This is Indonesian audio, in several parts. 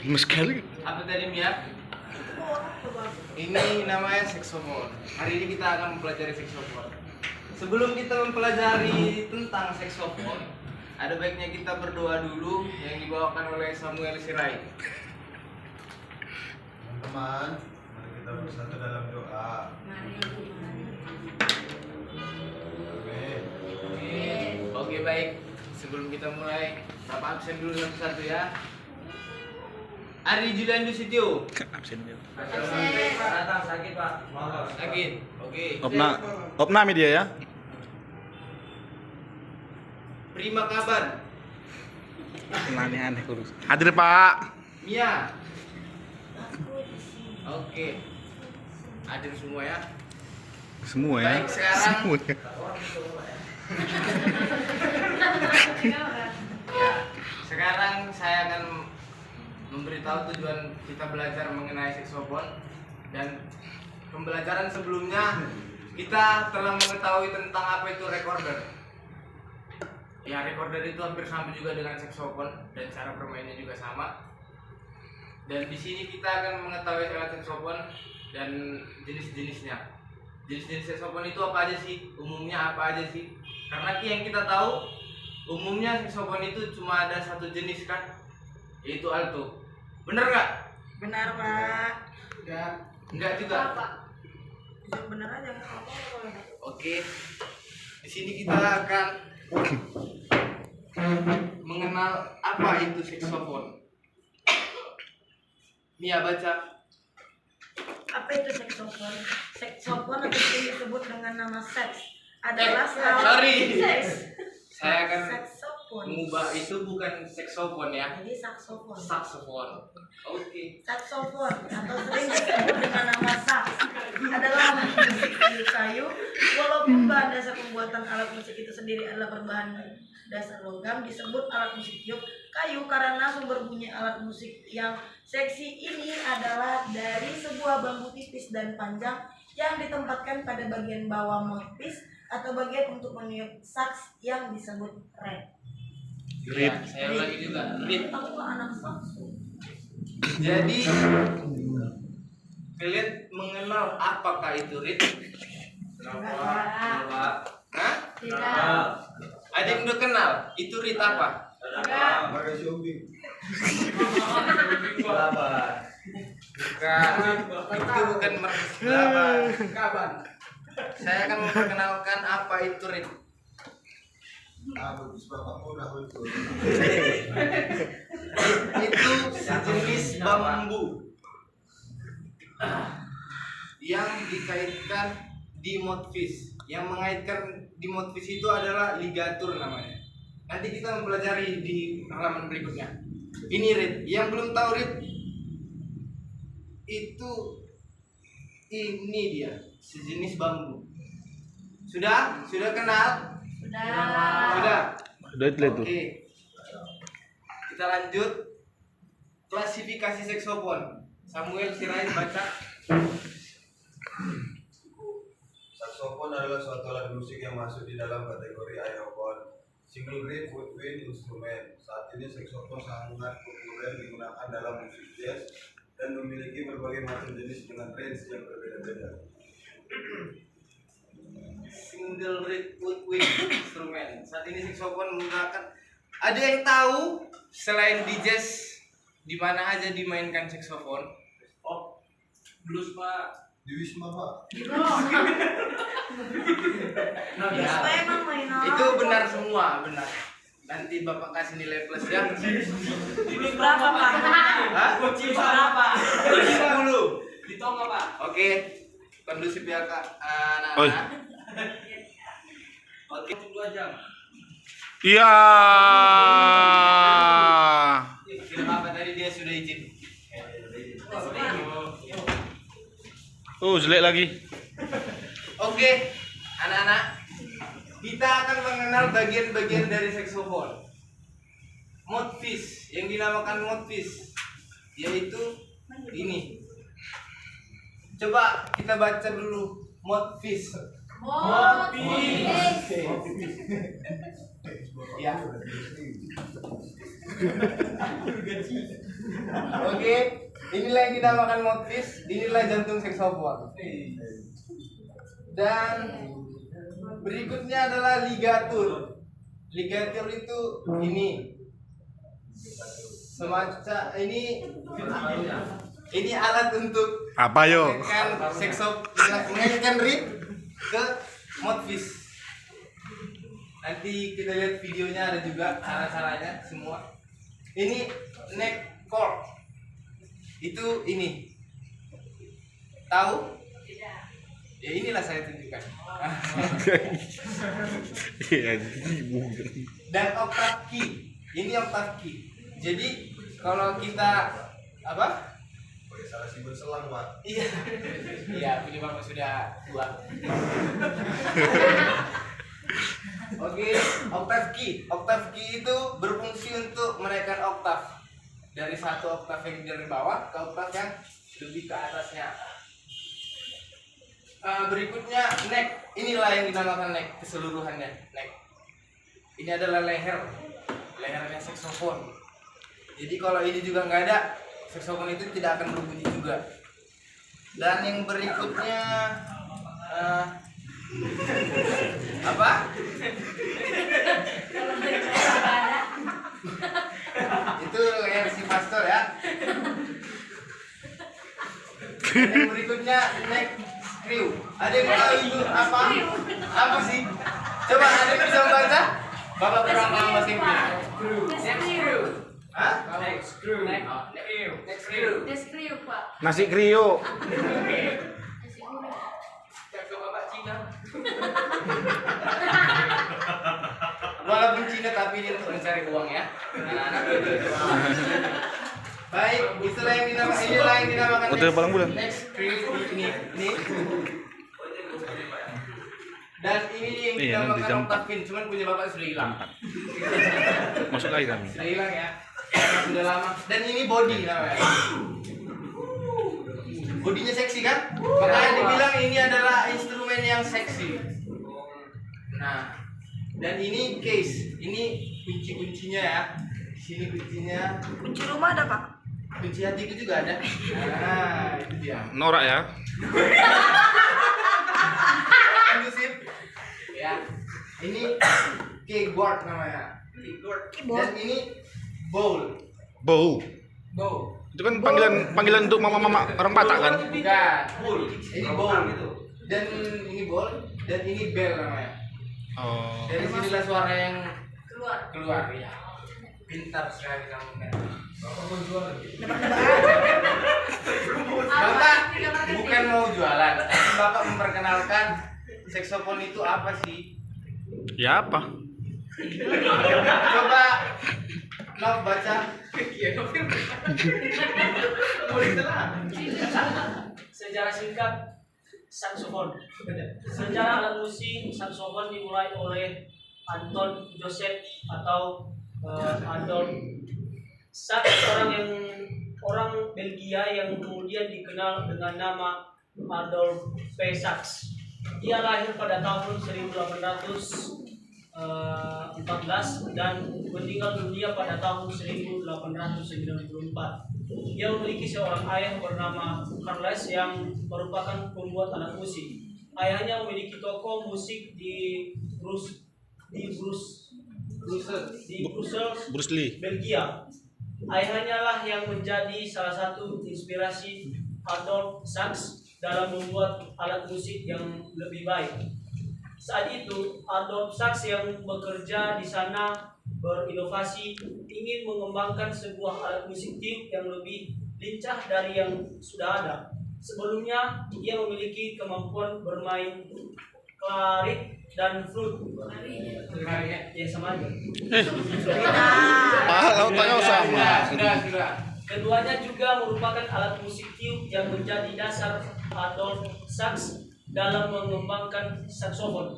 Gemes sekali. Apa tadi Mia? Ini namanya saxophone. Hari ini kita akan mempelajari saxophone. Sebelum kita mempelajari tentang saxophone, ada baiknya kita berdoa dulu yang dibawakan oleh Samuel Sirait. Teman-teman, mari kita bersatu dalam doa. Amin. Oke, baik. Sebelum kita mulai, Bapak absen dulu satu-satu ya. Ari Julian Dusitio. Absen dia. Datang sakit, Pak. Sakit. Oke. Opna media ya. Prima kabar. Aneh kurus. Hadir Pak. Mia. Oke. Hadir semua ya. Semua ya. Baik, sekarang Semua ya. Ya, sekarang saya akan memberitahu tujuan kita belajar mengenai saxophone, dan pembelajaran sebelumnya kita telah mengetahui tentang apa itu recorder. Ya, recorder itu hampir sama juga dengan saxophone dan cara bermainnya juga sama. Dan di sini kita akan mengetahui alat saxophone dan jenis-jenisnya. Jenis-jenis saxophone itu apa aja sih? Umumnya apa aja sih? Karena yang kita tahu, umumnya saxophone itu cuma ada satu jenis kan, yaitu alto. Bener nggak? Benar, Pak. Enggak juga. Yang benar aja nggak apa-apa. Oke. Di sini kita akan mengenal apa itu saxophone. Mia baca. Apa itu saxophone? Saxophone atau yang disebut dengan nama sax adalah sorry. sax. Saya akan Saxophone. mengubah itu bukan saxophone ya. Jadi saxophone. Saxophone. Oke. Saxophone atau sering disebut dengan nama sax adalah musik kayu. Walaupun bahan dasar pembuatan alat musik itu sendiri adalah berbahan dasar logam, disebut alat musik tiup kayu karena sumber bunyi alat musik yang seksi ini adalah dari sebuah bambu tipis dan panjang yang ditempatkan pada bagian bawah mouthpiece atau bagian untuk meniup sax yang disebut reed. Ya, saya ulangi juga. Reed. Aku nggak anak sax. Jadi kalian mengenal apakah itu reed? Kenapa? Hah? Tidak. Ada yang udah kenal? Itu reed apa? Pakai shopping. Bukan. Itu bukan merek kaban. Saya akan memperkenalkan apa itu reed. Bagus, bapakmu udah betul. Itu sejenis bambu yang dikaitkan di mouthpiece. Yang mengaitkan di mouthpiece itu adalah ligatur namanya. Nanti kita mempelajari di halaman berikutnya. Ini reed. Yang belum tahu reed itu ini dia, sejenis bambu. Sudah kenal? Sudah. Udah itu. Oke. Kita lanjut. Klasifikasi saxophone. Samuel Sirait baca. Saxophone adalah suatu alat musik yang masuk di dalam kategori aerophone, single reed woodwind instrument. Saat ini saxophone sangat populer digunakan dalam musik jazz dan memiliki berbagai macam jenis dengan range yang berbeda-beda. Single reed woodwind instrument. Saat ini saxophone menggunakan. Ada yang tahu selain di jazz di mana aja dimainkan saxophone? Oh, blues Pak. Di Wisma, Pak. Ya, Emang main apa? itu benar semua, benar. Nanti Bapak kasih nilai plus ya. Ini berapa, Pak? Hah? Kunci berapa? 10. Ditong apa? Oke. Kondusif ya Kak, Oi. anak-anak. Oke, 2 jam. Iya. Film apa tadi dia sudah izin? Oh, jelek lagi. Oke, anak-anak, kita akan mengenal bagian-bagian dari saxophone. Mouthpiece, yang dinamakan mouthpiece, yaitu ini. Coba kita baca dulu mouthpiece. Mouthpiece. Ya. Oke, inilah yang dinamakan mouthpiece, inilah jantung saxophone. Dan berikutnya adalah ligatur. Ligatur itu ini semacam ini alat untuk Apa yo? mengaitkan reed ke mouthpiece. Nanti kita lihat videonya, ada juga cara-caranya semua. Ini neck cord. Itu ini. Tahu? Ya inilah saya tunjukkan. Iya. Dan octave key. Ini octave key. Jadi kalau kita apa? Pakai salah si berselang, Pak. Iya. Iya, punya Bapak sudah tua. Oke, octave key. Octave key itu berfungsi untuk menaikkan oktav dari satu oktav yang dari bawah ke oktav yang lebih ke atasnya. Berikutnya neck. Inilah yang dinamakan neck keseluruhannya. Neck. Ini adalah lehernya saxophone. Jadi kalau ini juga nggak ada, saxophone itu tidak akan berbunyi juga. Dan yang berikutnya apa? Itu leher si pastor ya. Dan yang berikutnya neck screw. Ada yang tahu itu apa? Apa sih? Coba ada yang bisa membaca? Bapak kurang paham bahasa Inggris. Neck screw. Hah? Neck screw. Neck screw. Deskrip Pak. Nasi krio. Nasi goreng. Jago Bapak Cina. Walaupun Cina tapi ini untuk mencari uang ya. Anak-anak itu. Baik, inilah yang dinamakan Hotel Palang Bulan. next screw ini. Dan ini yang Iya, nanti dinamakan jam octave pin, cuman punya Bapak sudah hilang. Masuk lagi kami. Sudah hilang ya. Sudah lama. Dan ini body namanya. Bodinya seksi kan? Makanya dibilang ini adalah instrumen yang seksi. Nah, dan ini case. Ini kunci-kuncinya ya. Di sini kuncinya. Kunci rumah ada Pak? Kunci hati itu juga ada. Nah, itu dia. Norak ya. Kondusif. Ya. Ini keyboard namanya. Dan ini bowl. Bow. Bowl. Itu kan panggilan untuk mama-mama orang Batak kan? Bukan. Ini bowl. Dan ini bowl. Dan ini bell namanya. Oh. Dari sinilah suara yang Keluar. ya. Pintar sekali kamu kan. Bapak bukan mau jualan, Bapak memperkenalkan saxophone itu apa sih? Ya apa? Coba Nov baca. Sejarah singkat saksofon. Sejarah alat musik saksofon dimulai oleh Anton Joseph atau Adolf Sax, orang Belgia yang kemudian dikenal dengan nama Adolf P. Sax. Dia lahir pada tahun 1814 dan meninggal dunia pada tahun 1894. Dia memiliki seorang ayah bernama Carles yang merupakan pembuat alat musik. Ayahnya memiliki toko musik di Brussels, Bruce Lee. Belgia. Ayahnya lah yang menjadi salah satu inspirasi Adolf Sax dalam membuat alat musik yang lebih baik. Saat itu, Adolf Sax yang bekerja di sana berinovasi, ingin mengembangkan sebuah alat musik tiup yang lebih lincah dari yang sudah ada. Sebelumnya, ia memiliki kemampuan bermain klarik dan flute. Ya sama aja. Lautannya sama. Sudah. Keduanya juga merupakan alat musik tiup yang menjadi dasar Adolf Sax dalam mengembangkan saksofon.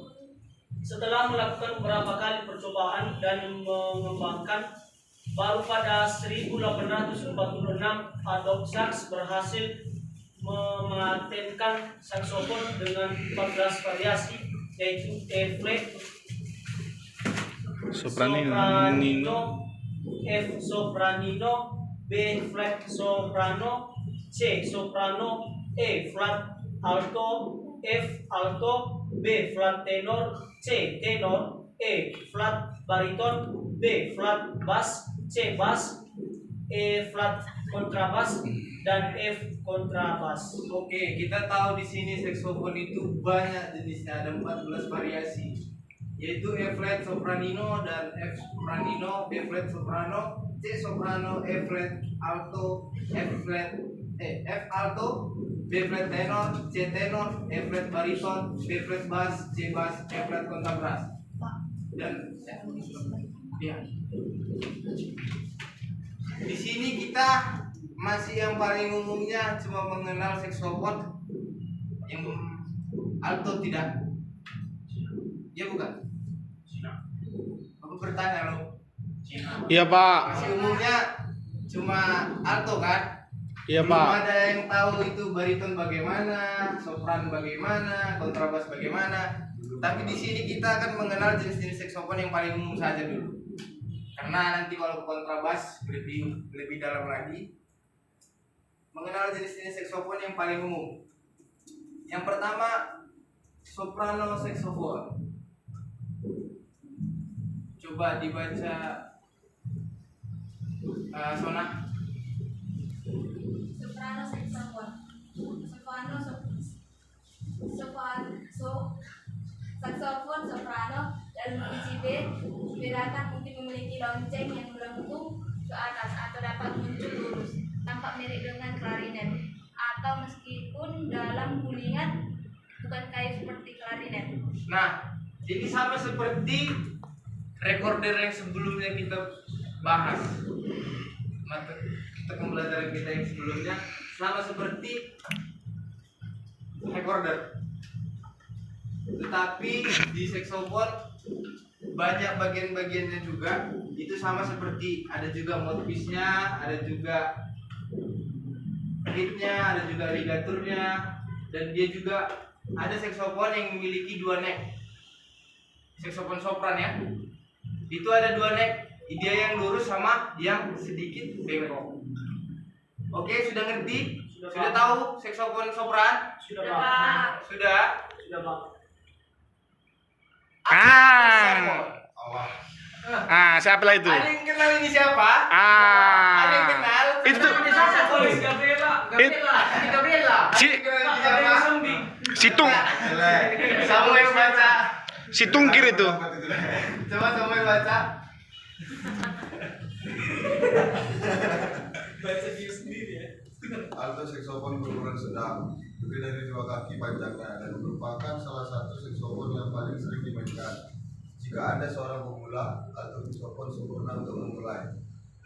Setelah melakukan beberapa kali percobaan dan mengembangkan, baru pada 1846 Adolf Sax berhasil mematenkan saksofon dengan 14 variasi, yaitu E flat, Soprano, F sopranino, B flat soprano, C soprano, E flat alto, F alto, B flat tenor, C tenor, E flat bariton, B flat bass, C bass, E flat kontrabas, dan F kontrabas. Oke, kita tahu di sini saksofon itu banyak jenisnya, ada 14 variasi, yaitu E flat sopranino dan F sopranino, B flat soprano, C soprano, E flat alto, F alto, B flat tenor, C tenor, E flat bariton, B flat bass, C bass, E flat kontrabas. Dan ya. Di sini kita masih yang paling umumnya cuma mengenal saksofon yang alto, tidak? Ya bukan? Aku bertanya lo. Iya Pak. Masih umumnya cuma alto kan? Iya Belum Pak. ada yang tahu itu bariton bagaimana, sopran bagaimana, kontrabas bagaimana. Tapi di sini kita akan mengenal jenis-jenis saksofon yang paling umum saja dulu. Karena nanti kalau kontrabas lebih dalam lagi, mengenal jenis-jenis saksofon yang paling umum. Yang pertama, soprano saksofon. Coba dibaca Sona. Soprano saxophone. Saxophone soprano dan kunci B dibedakan mungkin memiliki lonceng yang melengkung ke atas atau dapat muncul lurus, tampak mirip dengan klarinet, atau meskipun dalam gulingan bukan kayu seperti klarinet. Nah, ini sama seperti recorder yang sebelumnya kita bahas. Kita pembelajaran kita yang sebelumnya sama seperti recorder. Tetapi di saksofon banyak bagian-bagiannya juga. Itu sama seperti ada juga mouthpiece-nya, ada juga hitnya, ada juga ligaturnya, dan dia juga ada saksofon yang memiliki 2 neck. Saksofon sopran ya. Itu ada 2 neck, dia yang lurus sama yang sedikit bengkok. Oke, sudah ngerti? Sudah tahu saksofon sopran? Sudah Pak. Sudah? Sudah Pak. Siapa lah itu? Ada yang kenal ini siapa? Ada yang kenal? Itu Gabriela. si Situng Samuel baca. si Tungkir itu. Coba Samuel baca. Baca dia sendiri ya. Alto saksofon berukuran sedang, lebih dari 2 kaki panjangnya, dan merupakan salah satu saksofon yang paling sering dimainkan. Jika ada seorang pemula, alto saksofon sempurna untuk memulai.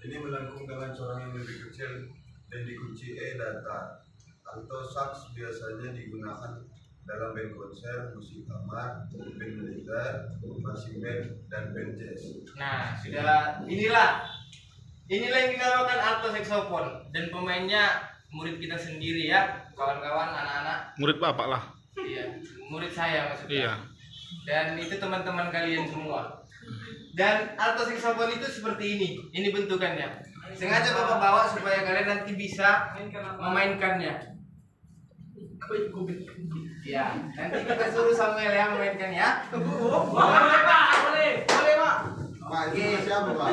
Ini melengkung dengan corong yang lebih kecil dan dikunci E datar. Alto sax biasanya digunakan dalam band konser, musik kamar, band militer, marching band, dan band jazz. Nah, sudah inilah yang dinamakan alto saxophone, dan pemainnya murid kita sendiri ya, kawan-kawan anak-anak. Murid Bapak lah. Iya, murid saya maksudnya. Iya. Dan itu teman-teman kalian semua. Dan alto saxophone itu seperti ini. Ini bentukannya. Sengaja Bapak bawa supaya kalian nanti bisa memainkannya. Ya, nanti kita suruh Samuel ya memainkan ya. Boleh Pak. Pak, itu bekas siapa Pak?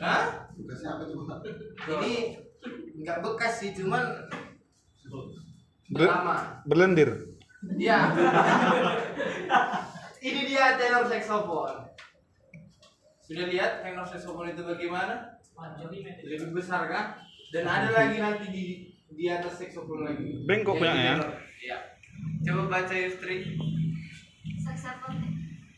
Hah? Bekas siapa itu Pak? Ini nggak bekas sih, cuman Ber- lama. berlendir. Ya. Ini dia tenor saxophone. Sudah lihat tenor saxophone itu bagaimana? Lebih besar kan? Dan ada lagi nanti di atas saxophone lagi. Bengkok banyak ya? Iya. Coba baca Yustri. Saxophone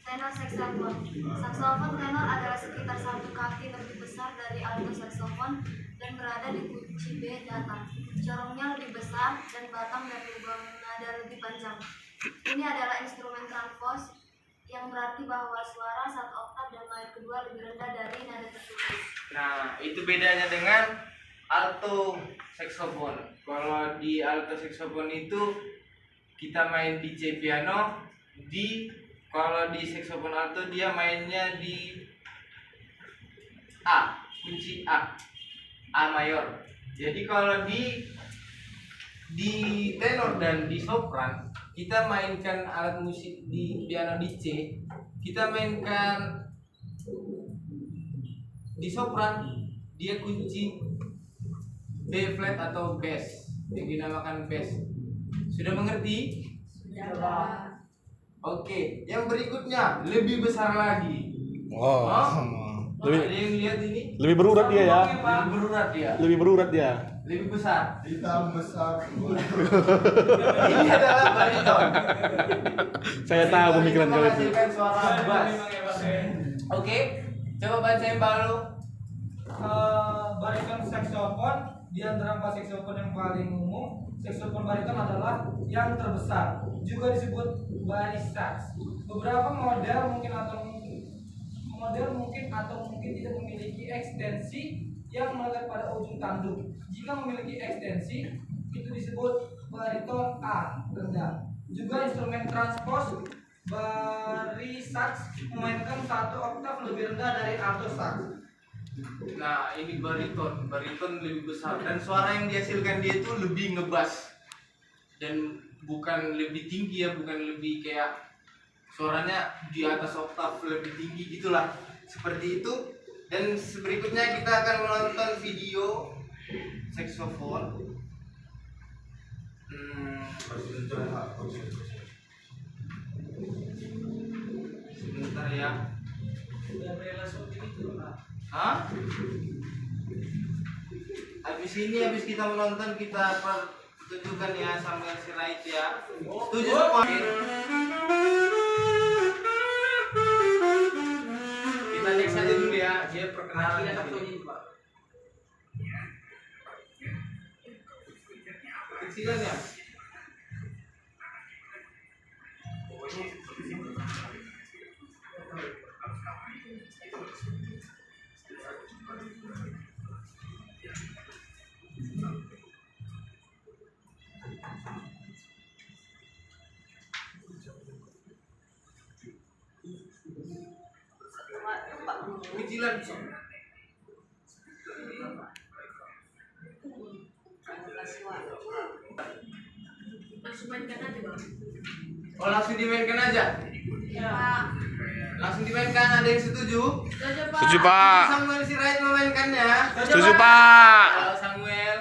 tenor saxophone. Saxophone tenor adalah sekitar 1 kaki lebih besar dari alto saxophone dan berada di kunci B datar. Corongnya lebih besar dan batang dan lubang nada lebih panjang. Ini adalah instrumen transpose yang berarti bahwa suara 1 oktav dan main kedua lebih rendah dari nada terputus. Nah, itu bedanya dengan alto saxophone. Kalau di alto saxophone itu kita main di C piano, kalau di saxophone alto dia mainnya di A kunci A mayor. Jadi kalau di tenor dan di sopran kita mainkan alat musik di piano di C, kita mainkan di sopran dia kunci B flat atau bass yang dinamakan bass. Sudah mengerti? Sudah. Oke, yang berikutnya lebih besar lagi. Oh. Ada yang lihat ini? Lebih berurat dia ya. Lebih berurat dia. Lebih berurat dia. Lebih besar. Hitam besar. Ini adalah bariton. Saya tahu pemikiran kalian itu. Menghasilkan suara bass. Oke, coba bacain balu. Bariton saksofon di antara empat saksofon yang paling umum, saksofon bariton adalah yang terbesar, juga disebut baris sax. Beberapa model mungkin atau mungkin tidak memiliki ekstensi yang melekat pada ujung tanduk. Jika memiliki ekstensi, itu disebut bariton A rendah. Juga instrumen transpose baris sax memainkan satu oktav lebih rendah dari alto sax. Nah, ini bariton lebih besar dan suara yang dihasilkan dia itu lebih ngebas dan bukan lebih tinggi ya, bukan lebih kayak suaranya di atas oktav lebih tinggi gitulah, seperti itu. Dan berikutnya kita akan menonton video saksofon. Sebentar ya. Hah? Habis kita menonton, kita pertunjukkan ya Samuel Sirait ya. Setuju semua? Kita next aja dulu ya, dia perkenalan. Kecilan ya. Kecilan. Langsung mainkan aja, Bang. Oh, langsung dimainkan aja. Ya. Langsung dimainkan, ada yang setuju? Setuju, Pak. Setuju, Pak. Samuel Sirait memainkannya. Setuju, Pak. Halo Samuel.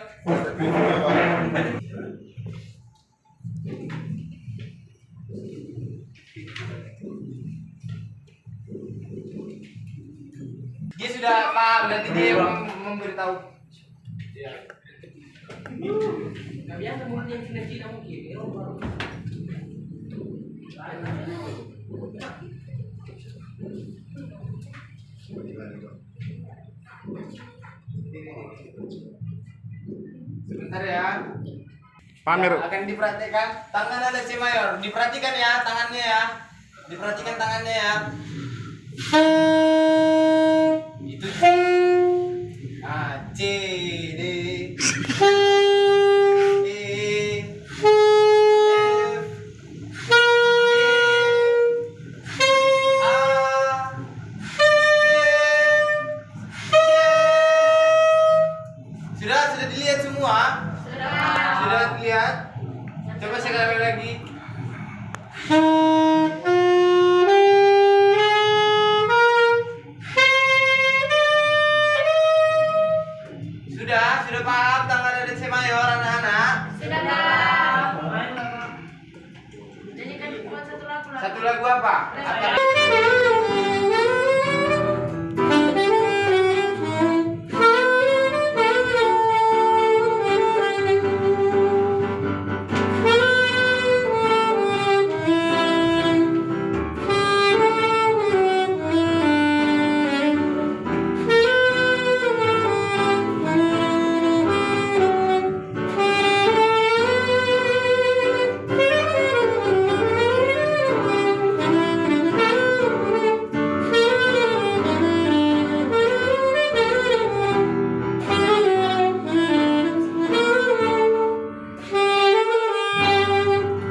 Dia sudah paham, nanti dia memberitahu. Kalian mungkin yang Cina mungkin. Sebentar ya. Pamer. Ya, akan diperhatikan. Tangan ada C mayor. Diperhatikan ya tangannya ya. Diperhatikan tangannya ya. Itu C. Ah, C, D, E, F, G, A, C, C. Sudah dilihat semua? Sudah dilihat? Coba sekali lagi. Sudah paham tangan ada C mayor anak-anak? Sudah, Pak. Nyanyikan buat satu lagu lah. Satu lagu apa? Apa?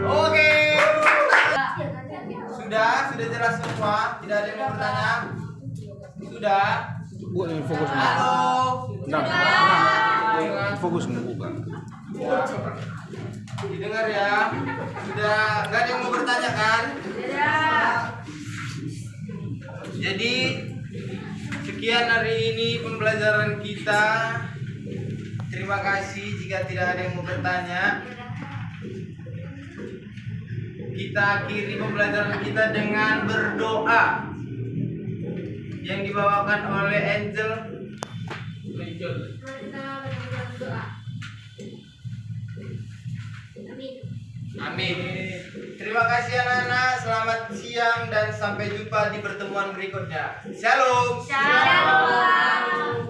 Oke. Sudah jelas semua? Tidak ada yang mau bertanya? Sudah. Gua nih fokus. Halo. Nah, fokus bukan. Ya. Didengar ya. Sudah nggak ada yang mau bertanya kan? Jadi sekian hari ini pembelajaran kita. Terima kasih. Jika tidak ada yang mau bertanya, kita akhiri pembelajaran kita dengan berdoa yang dibawakan oleh Angel. Mari kita berdoa. Amin. Amin. Terima kasih anak-anak. Selamat siang dan sampai jumpa di pertemuan berikutnya. Shalom. Shalom.